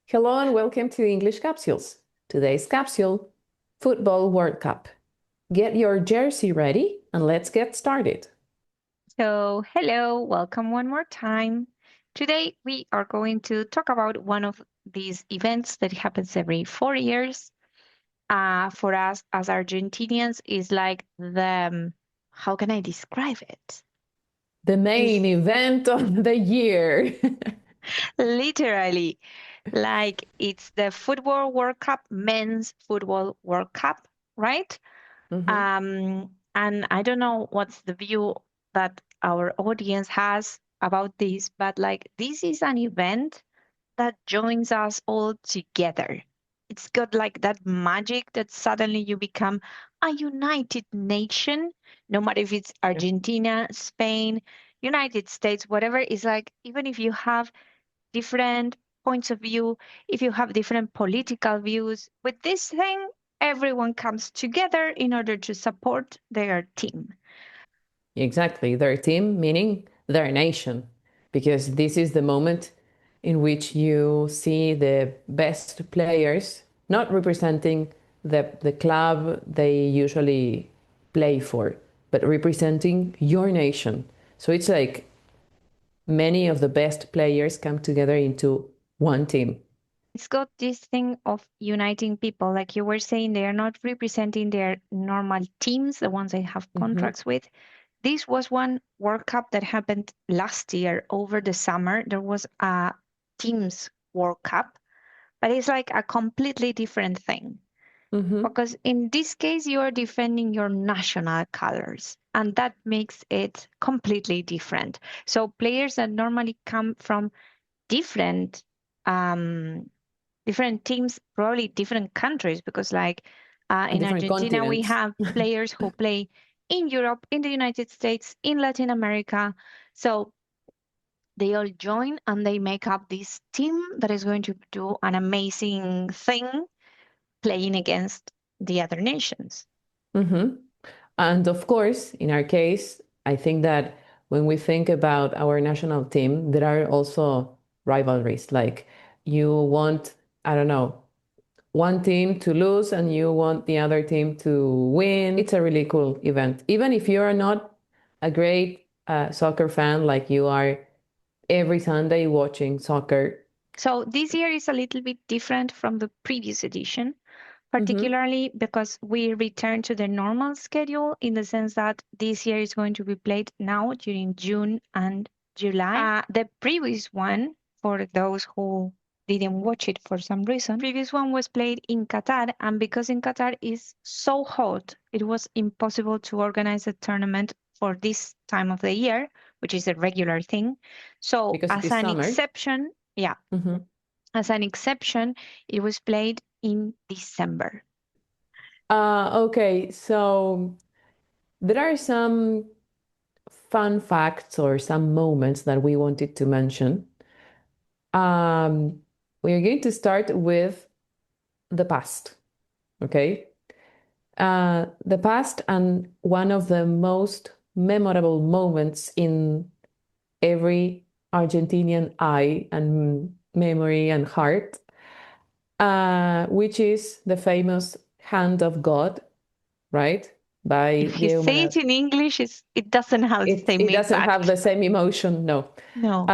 Hello and welcome to English Capsules. Today's capsule, Football World Cup. Get your jersey ready and let's get started. So, hello, welcome one more time. Today we are going to talk about one of these events that happens every 4 years. For us as Argentinians, is like how can I describe it? The main Is event of the year. literally like it's the Football World Cup, Men's Football World Cup, right? Mhm. And I don't know what's the view that our audience has about this, but like this is an event that joins us all together. It's got like that magic that suddenly you become a united nation, no matter if it's Yeah. Argentina, Spain, United States, whatever. It's like even if you have different points of view, if you have different political views, with this thing, everyone comes together in order to support their team. Exactly. Their team, meaning their nation, because this is the moment in which you see the best players not representing the club they usually play for, but representing your nation. So it's like many of the best players come together into one team. It's got this thing of uniting people. Like you were saying, they are not representing their normal teams, the ones they have Mm-hmm. contracts with. This was one World Cup that happened last year over the summer. There was a teams World Cup, but it's like a completely different thing. Mm-hmm. Because in this case, you are defending your national colors, and that makes it completely different. So players that normally come from different um, different teams, probably different countries, because like And in different Argentina, we continents. have players who play in Europe, in the United States, in Latin America. So they all join and they make up this team that is going to do an amazing thing playing against the other nations. Mm-hmm. And of course, in our case, I think that when we think about our national team, there are also rivalries. Like you want, I don't know, one team to lose and you want the other team to win. It's a really cool event. Even if you are not a great soccer fan, like you are every Sunday watching soccer. So this year is a little bit different from the previous edition, Mm-hmm. particularly because we return to the normal schedule in the sense that this year is going to be played now during June and July. The previous one, for those who didn't watch it for some reason, previous one was played in Qatar, and because in Qatar is so hot, it was impossible to organize a tournament for this time of the year, which is a regular thing. So Because it as is an summer. exception, yeah, Mm-hmm. as an exception, it was played in December. Okay, so there are some fun facts or some moments that we wanted to mention. Um, we are going to start with the past, okay? The past and one of the most memorable moments in every Argentinian eye and memory and heart, which is the famous Hand of God, right? By If you Diego say it Maradona. in English, it doesn't have the It same doesn't have impact. the same emotion, no. No.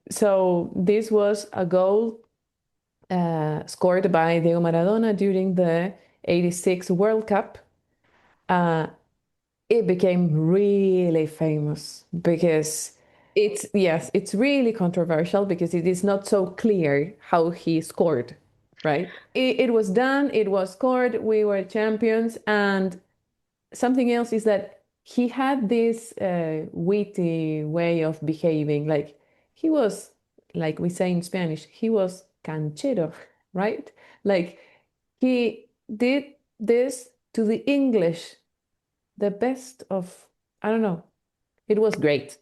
So this was a goal scored by Diego Maradona during the 86 World Cup. Uh, it became really famous because yes, it's really controversial because it is not so clear how he scored, right? It was done, it was scored, we were champions, and something else is that he had this witty way of behaving. Like he was, like we say in Spanish, he was canchero, right? Like he did this to the English, the best of, I don't know. It was great.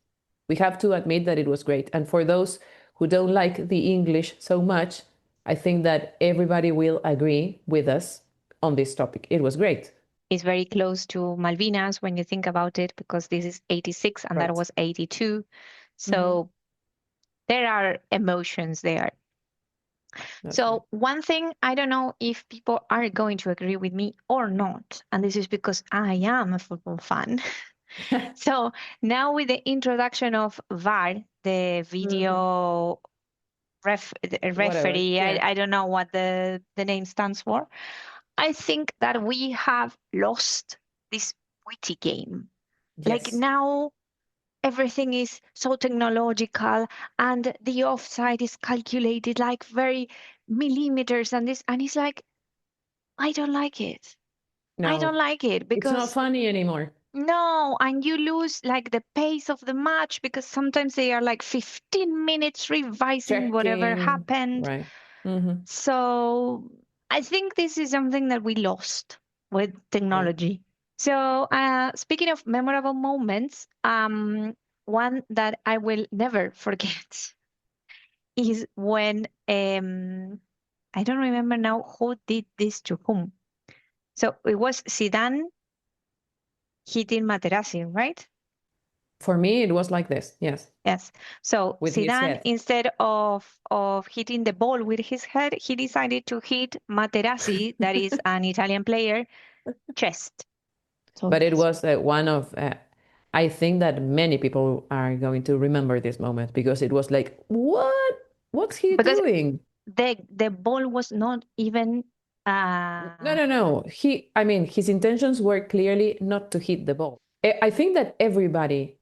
We have to admit that it was great. And for those who don't like the English so much, I think that everybody will agree with us on this topic. It was great. It's very close to Malvinas when you think about it, because this is 86 and that Right. was 82. Mm-hmm. So there are emotions there. That's right. So one thing, I don't know if people are going to agree with me or not, and this is because I am a football fan. So now with the introduction of VAR, the Mhm. video Whatever. referee, Yeah. I don't know what the name stands for. I think that we have lost this witty game. Like Yes. now everything is so technological and the offside is calculated like very millimeters and this, and it's like, I don't like it. I don't No, like it it's not because funny anymore. no, and you lose like the pace of the match because sometimes they are like 15 minutes revising whatever Checking. happened. Right. Hmm. So I think this is something that we lost with Right. technology. So speaking of memorable moments, one that I will never forget is when I don't remember now who did this to whom. So it was Zidane hitting Materazzi, right? For me, it was like this. Yes. Yes. So With his Zidane, head. instead of hitting the ball with his head, he decided to hit Materazzi, that is an Italian player, chest. So But it this, was one of, I think that many people are going to remember this moment because it was like, what? What's he because doing? the ball was not even No, no, no. I mean, his intentions were clearly not to hit the ball. I think that everybody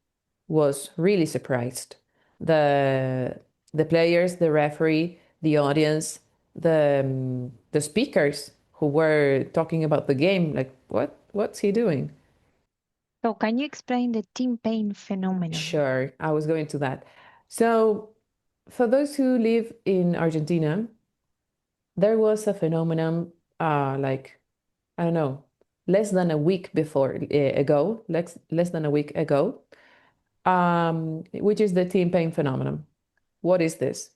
was really surprised. The the players, the referee, the audience, the speakers who were talking about the game, like, what? What's he doing? so can you explain the Tim Payne phenomenon? Sure, I was going to that. So, for those who live in Argentina, there was a phenomenon like, I don't know, less than a week ago, less than a week ago, which is the Team Pain phenomenon. What is this?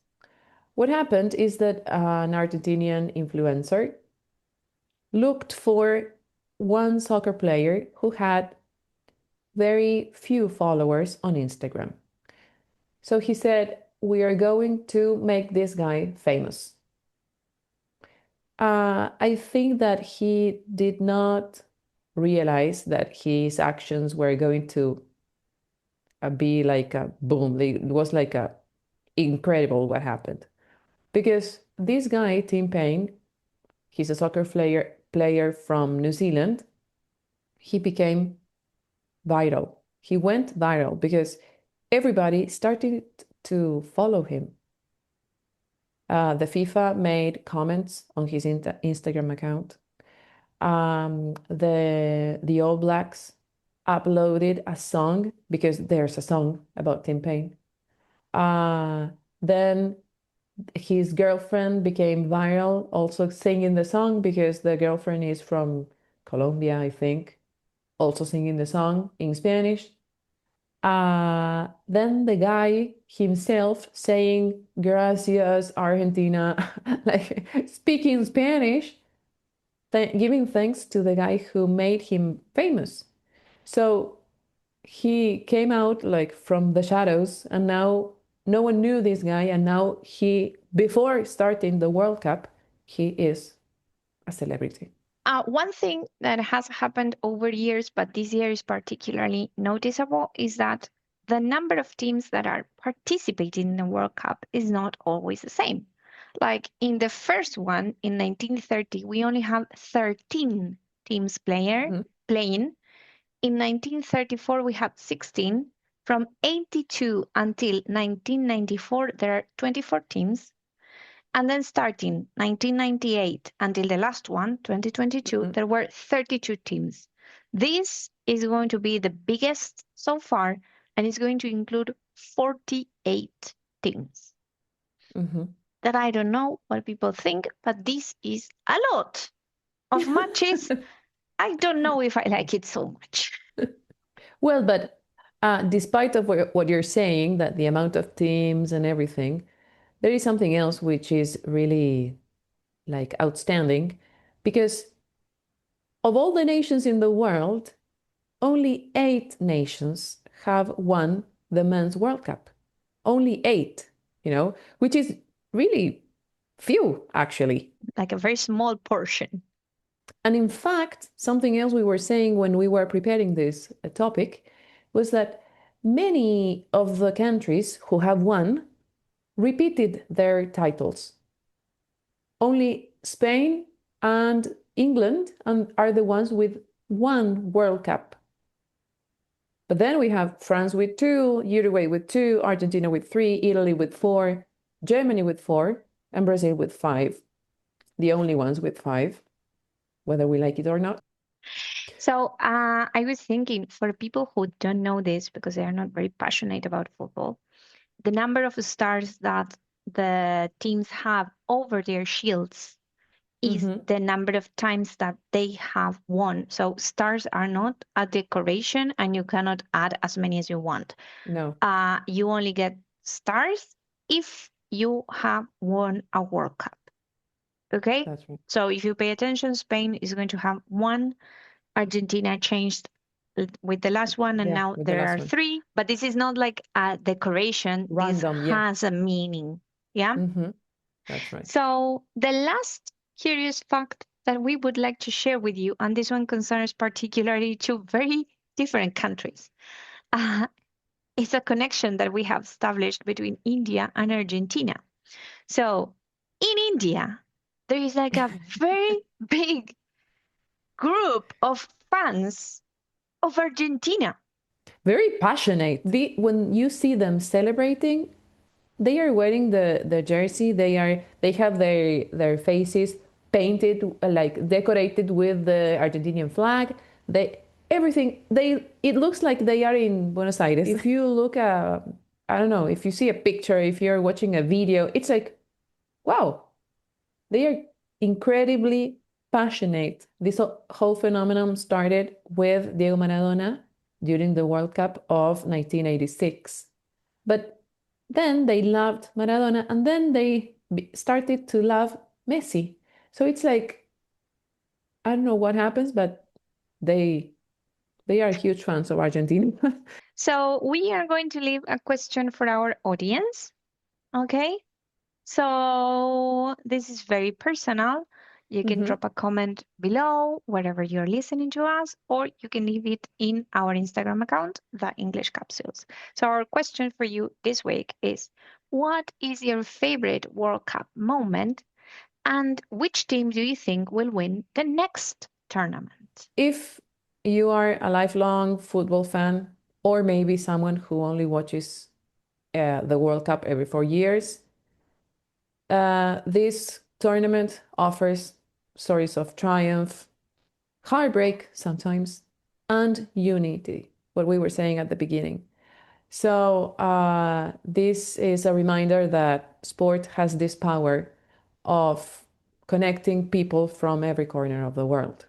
What happened is that an Argentinian influencer looked for one soccer player who had very few followers on Instagram. So he said, we are going to make this guy famous. I think that he did not realize that his actions were going to be like a boom. It was like a incredible what happened because this guy, Tim Payne, he's a soccer player from New Zealand. He became viral. He went viral because everybody started to follow him. The FIFA made comments on his Instagram account. The All Blacks uploaded a song because there's a song about Tim Payne. Then his girlfriend became viral, also singing the song because the girlfriend is from Colombia, I think, also singing the song in Spanish. Then the guy himself saying Gracias, Argentina, like speaking Spanish, giving thanks to the guy who made him famous. So he came out like from the shadows, and now no one knew this guy. And now before starting the World Cup, he is a celebrity. One thing that has happened over years, but this year is particularly noticeable, is that the number of teams that are participating in the World Cup is not always the same. Like in the first one in 1930, we only have 13 teams Mhm. playing. In 1934, we had 16. From 82 until 1994, there are 24 teams. And then starting 1998 until the last one, 2022, Mhm. there were 32 teams. This is going to be the biggest so far, and it's going to include 48 teams. Mhm. That I don't know what people think, but this is a lot of matches. I don't know if I like it so much. Well, but despite of what you're saying, that the amount of teams and everything, there is something else which is really like outstanding, because of all the nations in the world, only 8 nations have won the Men's World Cup. Only 8, which is really few, actually. Like a very small portion. And in fact, something else we were saying when we were preparing this topic was that many of the countries who have won repeated their titles. Only Spain and England are the ones with one World Cup. But then we have France with 2, Uruguay with 2, Argentina with 3, Italy with 4, Germany with 4, and Brazil with 5. The only ones with 5, whether we like it or not. So I was thinking, for people who don't know this because they are not very passionate about football, the number of stars that the teams have over their shields is the number of times that they have won. So stars are not a decoration, and you cannot add as many as you want. No. You only get stars if you have won a World Cup. Okay? That's right. So if you pay attention, Spain is going to have 1. Argentina changed with the last one, and now there are 3. But this is not like a decoration. Random, this has a meaning. Yeah. That's right. So the last curious fact that we would like to share with you, and this one concerns particularly 2 very different countries. It's a connection that we have established between India and Argentina. So in India, there is like a very big group of fans of Argentina. Very passionate. When you see them celebrating, they are wearing the jersey. They have their faces painted, like decorated with the Argentinian flag. It looks like they are in Buenos Aires. If you look at, I don't know, if you see a picture, if you're watching a video, it's like, wow, they are incredibly passionate. This whole phenomenon started with Diego Maradona during the World Cup of 1986. But then they loved Maradona, and then they started to love Messi. So it's like, I don't know what happens, but they are huge fans of Argentina. So we are going to leave a question for our audience. Okay. So this is very personal. You can drop a comment below wherever you're listening to us, or you can leave it in our Instagram account, The English Capsules. So our question for you this week is, what is your favorite World Cup moment, and which team do you think will win the next tournament? If you are a lifelong football fan, or maybe someone who only watches the World Cup every 4 years, this tournament offers stories of triumph, heartbreak sometimes, and unity, what we were saying at the beginning. So this is a reminder that sport has this power of connecting people from every corner of the world.